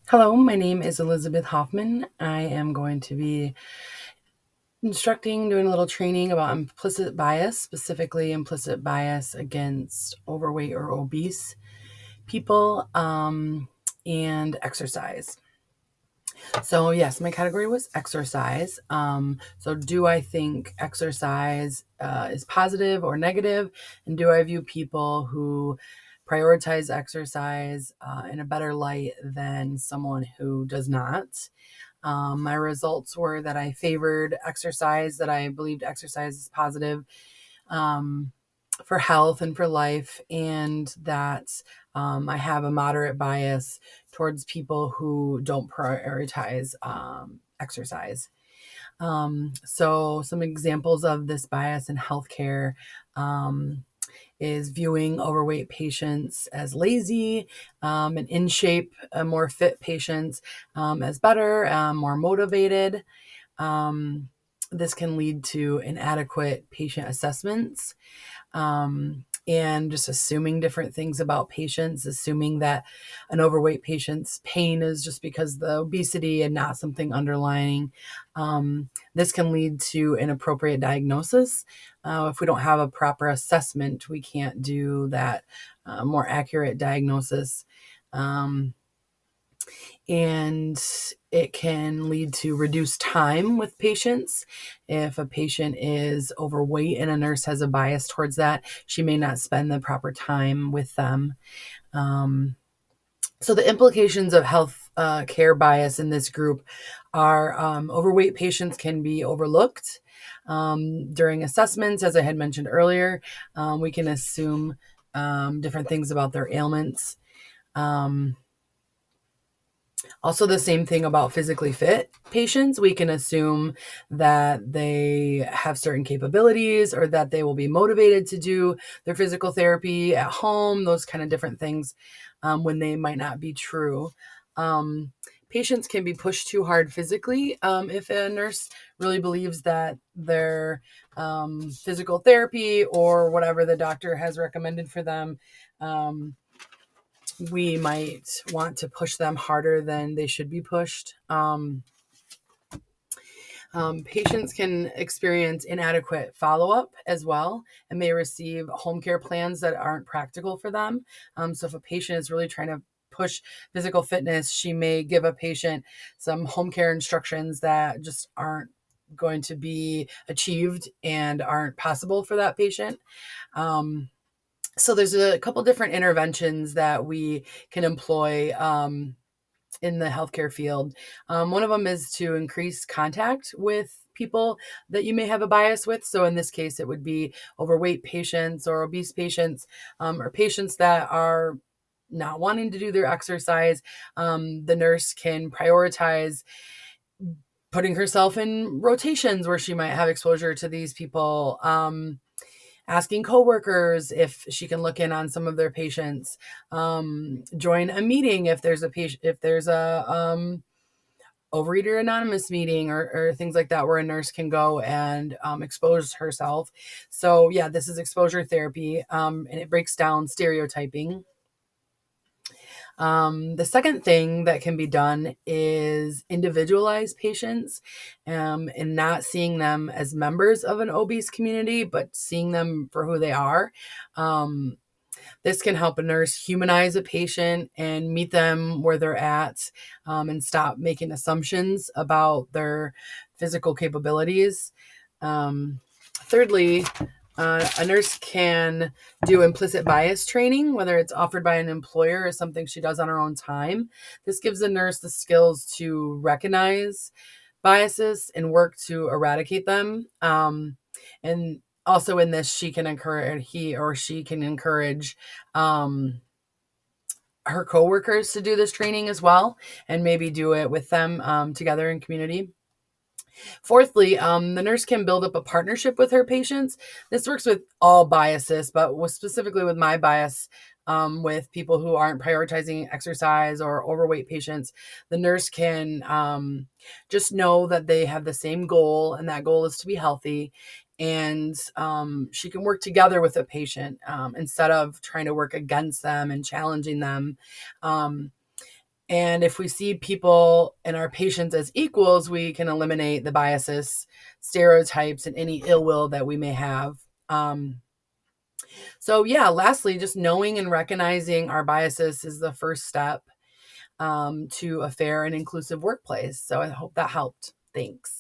Hello, my name is Elizabeth Hoffman. I am going to be doing a little training about implicit bias, specifically implicit bias against overweight or obese people, and exercise. So, yes, my category was exercise. So, do I think exercise is positive or negative? And do I view people who prioritize exercise in a better light than someone who does not? My results were that I favored exercise, that I believed exercise is positive um, for health and for life, and that I have a moderate bias towards people who don't prioritize exercise. So, some examples of this bias in healthcare. Is viewing overweight patients as lazy, and in shape, more fit patients as better, more motivated. Um, this can lead to inadequate patient assessments, and just assuming different things about patients, assuming that an overweight patient's pain is just because of the obesity and not something underlying. This can lead to inappropriate diagnosis. If we don't have a proper assessment, we can't do that more accurate diagnosis. Um, and it can lead to reduced time with patients. If a patient is overweight and a nurse has a bias towards that, she may not spend the proper time with them. Um, so the implications of health care bias in this group are overweight patients can be overlooked during assessments. As I had mentioned earlier, we can assume different things about their ailments. Um, Also, the same thing about physically fit patients. We can assume that they have certain capabilities or that they will be motivated to do their physical therapy at home, those kind of different things, when they might not be true. Um, Patients can be pushed too hard physically if a nurse really believes that their physical therapy or whatever the doctor has recommended for them. We might want to push them harder than they should be pushed. Patients can experience inadequate follow-up as well and may receive home care plans that aren't practical for them. So if a patient is really trying to push physical fitness, she may give a patient some home care instructions that just aren't going to be achieved and aren't possible for that patient. So there's a couple different interventions that we can employ in the healthcare field. One of them is to increase contact with people that you may have a bias with. So in this case, it would be overweight patients or obese patients, or patients that are not wanting to do their exercise. The nurse can prioritize putting herself in rotations where she might have exposure to these people. Asking coworkers if she can look in on some of their patients, join a meeting if there's a patient, if there's a Overeater Anonymous meeting or things like that, where a nurse can go and expose herself. So yeah, this is exposure therapy, and it breaks down stereotyping. The second thing that can be done is individualize patients, and not seeing them as members of an obese community, but seeing them for who they are. This can help a nurse humanize a patient and meet them where they're at, and stop making assumptions about their physical capabilities. Thirdly, a nurse can do implicit bias training, whether it's offered by an employer or something she does on her own time. This gives the nurse the skills to recognize biases and work to eradicate them. And also in this, he or she can encourage her coworkers to do this training as well, and maybe do it with them together in community. Fourthly, the nurse can build up a partnership with her patients. This works with all biases, but specifically with my bias, with people who aren't prioritizing exercise or overweight patients. The nurse can just know that they have the same goal, and that goal is to be healthy. And she can work together with a patient instead of trying to work against them and challenging them. Um, And if we see people and our patients as equals, we can eliminate the biases, stereotypes, and any ill will that we may have. So yeah, lastly, just knowing and recognizing our biases is the first step to a fair and inclusive workplace. So I hope that helped. Thanks.